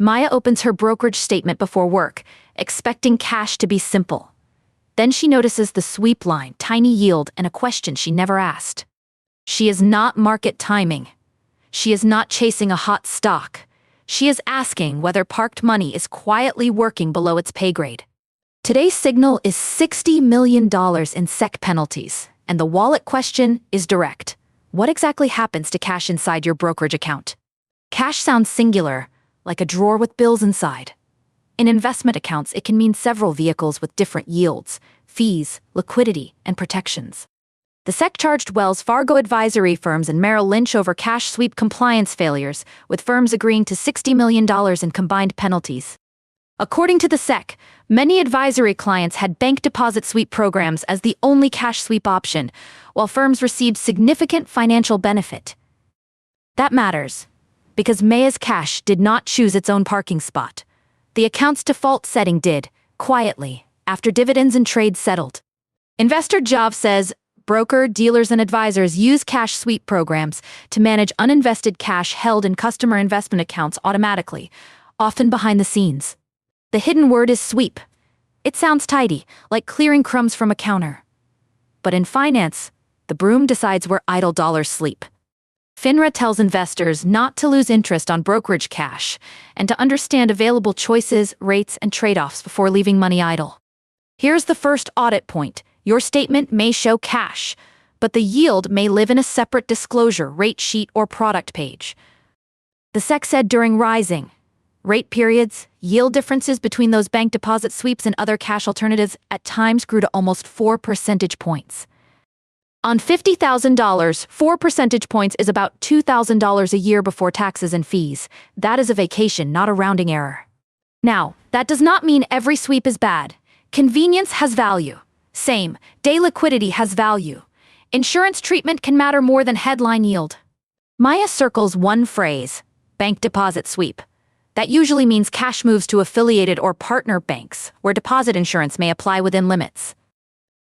Maya opens her brokerage statement before work, expecting cash to be simple. Then she notices the sweep line, tiny yield, and a question she never asked. She is not market timing. She is not chasing a hot stock. She is asking whether parked money is quietly working below its pay grade. Today's signal is $60 million in SEC penalties, and the wallet question is direct. What exactly happens to cash inside your brokerage account? Cash sounds singular, like a drawer with bills inside. In investment accounts, it can mean several vehicles with different yields, fees, liquidity, and protections. The SEC charged Wells Fargo advisory firms and Merrill Lynch over cash sweep compliance failures, with firms agreeing to $60 million in combined penalties. According to the SEC, many advisory clients had bank deposit sweep programs as the only cash sweep option, while firms received significant financial benefit. That matters, because Maya's cash did not choose its own parking spot. The account's default setting did, quietly, after dividends and trades settled. Investor Jav says, broker, dealers, and advisors use cash sweep programs to manage uninvested cash held in customer investment accounts automatically, often behind the scenes. The hidden word is sweep. It sounds tidy, like clearing crumbs from a counter. But in finance, the broom decides where idle dollars sleep. FINRA tells investors not to lose interest on brokerage cash and to understand available choices, rates, and trade-offs before leaving money idle. Here's the first audit point. Your statement may show cash, but the yield may live in a separate disclosure, rate sheet, or product page. The SEC said during rising rate periods, yield differences between those bank deposit sweeps and other cash alternatives at times grew to almost 4 percentage points. On $50,000, 4 percentage points is about $2,000 a year before taxes and fees. That is a vacation, not a rounding error. Now, that does not mean every sweep is bad. Convenience has value. Same, day liquidity has value. Insurance treatment can matter more than headline yield. Maya circles one phrase, bank deposit sweep. That usually means cash moves to affiliated or partner banks, where deposit insurance may apply within limits.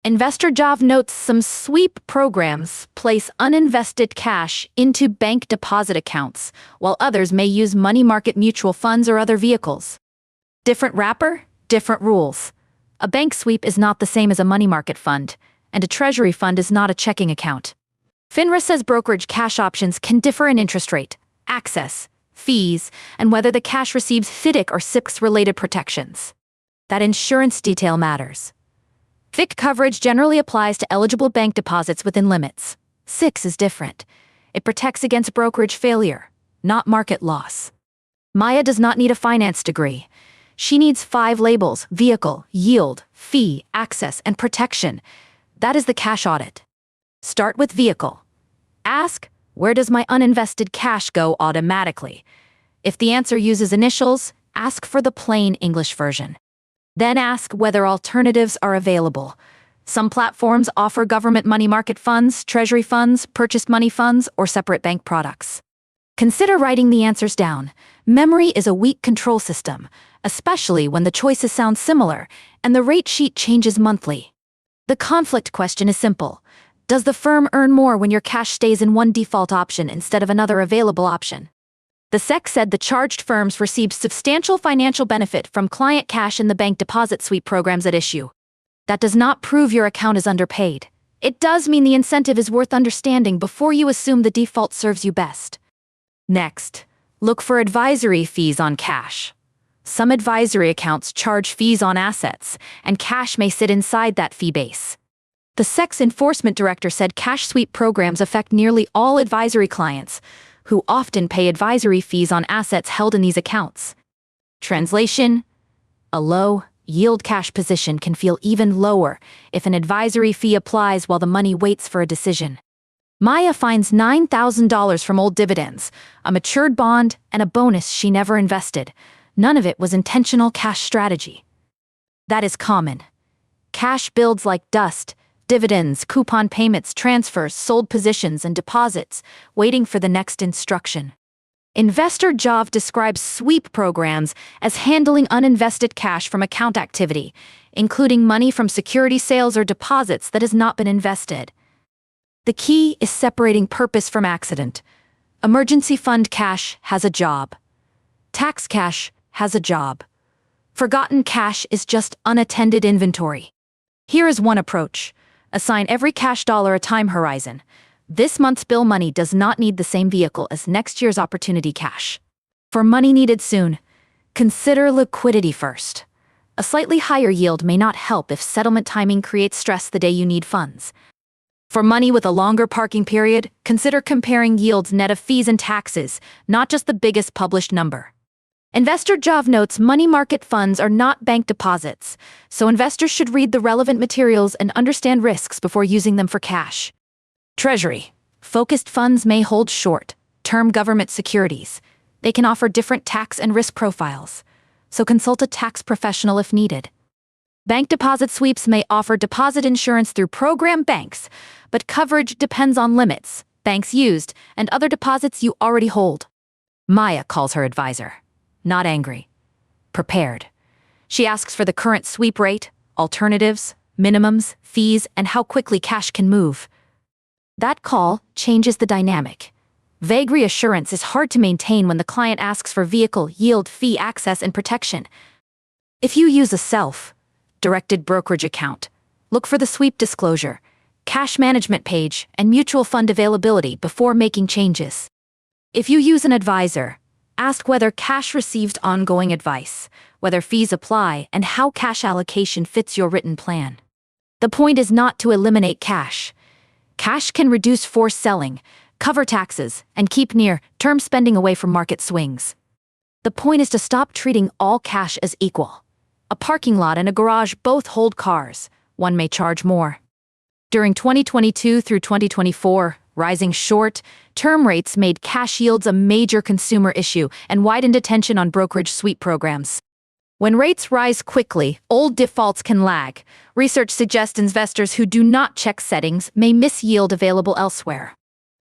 Investor Jav notes some sweep programs place uninvested cash into bank deposit accounts, while others may use money market mutual funds or other vehicles. Different wrapper, different rules. A bank sweep is not the same as a money market fund, and a treasury fund is not a checking account. FINRA says brokerage cash options can differ in interest rate, access, fees, and whether the cash receives FDIC or SIPC-related protections. That insurance detail matters. FDIC coverage generally applies to eligible bank deposits within limits. SIPC is different. It protects against brokerage failure, not market loss. Maya does not need a finance degree. She needs 5 labels: vehicle, yield, fee, access, and protection. That is the cash audit. Start with vehicle. Ask, where does my uninvested cash go automatically? If the answer uses initials, ask for the plain English version. Then ask whether alternatives are available. Some platforms offer government money market funds, treasury funds, purchased money funds, or separate bank products. Consider writing the answers down. Memory is a weak control system, especially when the choices sound similar and the rate sheet changes monthly. The conflict question is simple. Does the firm earn more when your cash stays in one default option instead of another available option? The SEC said the charged firms received substantial financial benefit from client cash in the bank deposit sweep programs at issue. That does not prove your account is underpaid. It does mean the incentive is worth understanding before you assume the default serves you best. Next, look for advisory fees on cash. Some advisory accounts charge fees on assets, and cash may sit inside that fee base. The SEC's enforcement director said cash sweep programs affect nearly all advisory clients, who often pay advisory fees on assets held in these accounts. Translation: a low yield cash position can feel even lower if an advisory fee applies while the money waits for a decision. Maya finds $9,000 from old dividends, a matured bond, and a bonus she never invested. None of it was intentional cash strategy. That is common. Cash builds like dust: dividends, coupon payments, transfers, sold positions, and deposits, waiting for the next instruction. Investor Jav describes sweep programs as handling uninvested cash from account activity, including money from security sales or deposits that has not been invested. The key is separating purpose from accident. Emergency fund cash has a job. Tax cash has a job. Forgotten cash is just unattended inventory. Here is one approach. Assign every cash dollar a time horizon. This month's bill money does not need the same vehicle as next year's opportunity cash. For money needed soon, consider liquidity first. A slightly higher yield may not help if settlement timing creates stress the day you need funds. For money with a longer parking period, consider comparing yields net of fees and taxes, not just the biggest published number. Investor Jov notes money market funds are not bank deposits, so investors should read the relevant materials and understand risks before using them for cash. Treasury. Focused funds may hold short-term government securities. They can offer different tax and risk profiles, so consult a tax professional if needed. Bank deposit sweeps may offer deposit insurance through program banks, but coverage depends on limits, banks used, and other deposits you already hold. Maya calls her advisor. Not angry. Prepared. She asks for the current sweep rate, alternatives, minimums, fees, and how quickly cash can move. That call changes the dynamic. Vague reassurance is hard to maintain when the client asks for vehicle, yield, fee, access, and protection. If you use a self-directed brokerage account, look for the sweep disclosure, cash management page, and mutual fund availability before making changes. If you use an advisor, ask whether cash received ongoing advice, whether fees apply, and how cash allocation fits your written plan. The point is not to eliminate cash. Cash can reduce forced selling, cover taxes, and keep near-term spending away from market swings. The point is to stop treating all cash as equal. A parking lot and a garage both hold cars. One may charge more. During 2022 through 2024, rising short-term rates made cash yields a major consumer issue and widened attention on brokerage sweep programs. When rates rise quickly, old defaults can lag. Research suggests investors who do not check settings may miss yield available elsewhere.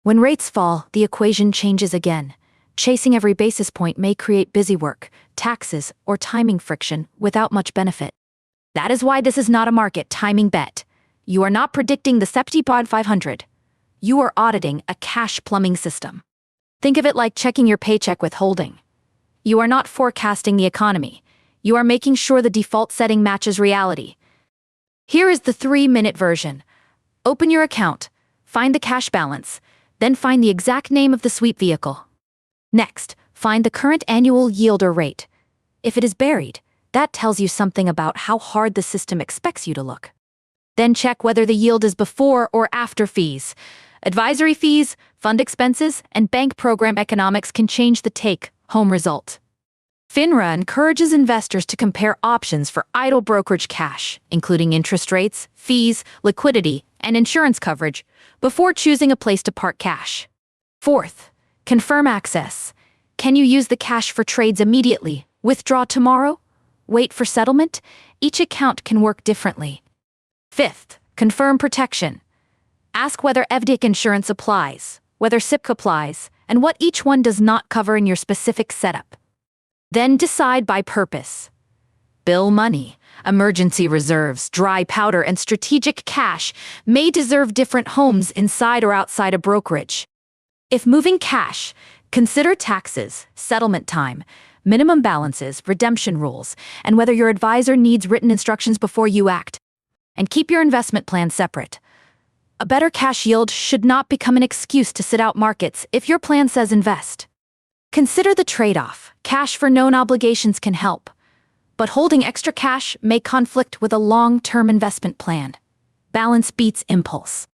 When rates fall, the equation changes again. Chasing every basis point may create busywork, taxes, or timing friction without much benefit. That is why this is not a market timing bet. You are not predicting the S&P 500. You are auditing a cash plumbing system. Think of it like checking your paycheck withholding. You are not forecasting the economy. You are making sure the default setting matches reality. Here is the 3-minute version. Open your account, find the cash balance, then find the exact name of the sweep vehicle. Next, find the current annual yield or rate. If it is buried, that tells you something about how hard the system expects you to look. Then check whether the yield is before or after fees. Advisory fees, fund expenses, and bank program economics can change the take-home result. FINRA encourages investors to compare options for idle brokerage cash, including interest rates, fees, liquidity, and insurance coverage, before choosing a place to park cash. Fourth, confirm access. Can you use the cash for trades immediately? Withdraw tomorrow? Wait for settlement? Each account can work differently. Fifth, confirm protection. Ask whether EVDIC insurance applies, whether SIPC applies, and what each one does not cover in your specific setup. Then decide by purpose. Bill money, emergency reserves, dry powder, and strategic cash may deserve different homes inside or outside a brokerage. If moving cash, consider taxes, settlement time, minimum balances, redemption rules, and whether your advisor needs written instructions before you act. And keep your investment plan separate. A better cash yield should not become an excuse to sit out markets if your plan says invest. Consider the trade-off. Cash for known obligations can help, but holding extra cash may conflict with a long-term investment plan. Balance beats impulse.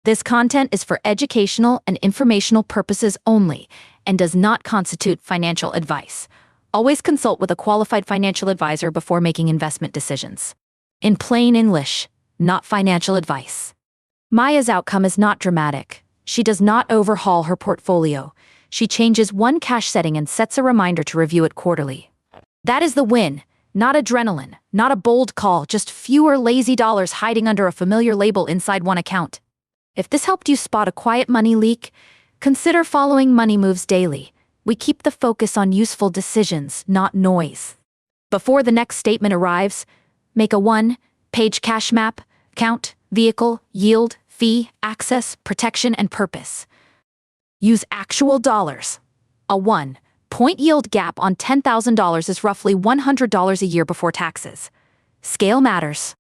This content is for educational and informational purposes only and does not constitute financial advice. Always consult with a qualified financial advisor before making investment decisions. In plain English, not financial advice. Maya's outcome is not dramatic. She does not overhaul her portfolio. She changes one cash setting and sets a reminder to review it quarterly. That is the win, not adrenaline, not a bold call, just fewer lazy dollars hiding under a familiar label inside one account. If this helped you spot a quiet money leak, consider following Money Moves daily. We keep the focus on useful decisions, not noise. Before the next statement arrives, make a one-page cash map, count, vehicle, yield, fee, access, protection, and purpose. Use actual dollars. A Point yield gap on $10,000 is roughly $100 a year before taxes. Scale matters.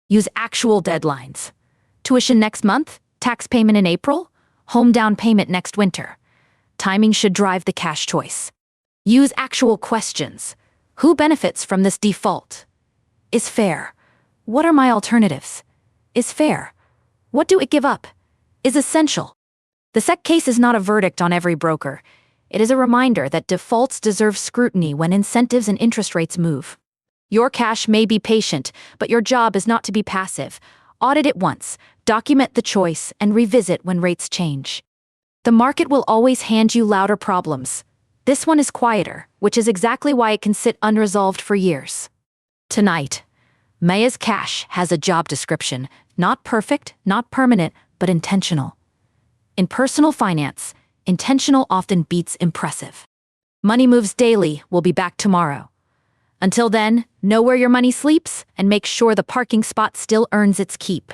Use actual deadlines. Tuition next month, tax payment in April, home down payment next winter. Timing should drive the cash choice. Use actual questions. Who benefits from this default? Is fair. What are my alternatives? Is fair. What do it give up? Is essential. The SEC case is not a verdict on every broker. It is a reminder that defaults deserve scrutiny when incentives and interest rates move. Your cash may be patient, but your job is not to be passive. Audit it once, document the choice, and revisit when rates change. The market will always hand you louder problems. This one is quieter, which is exactly why it can sit unresolved for years. Tonight, Maya's cash has a job description, not perfect, not permanent, but intentional. In personal finance, intentional often beats impressive. Money Moves Daily will be back tomorrow. Until then, know where your money sleeps and make sure the parking spot still earns its keep.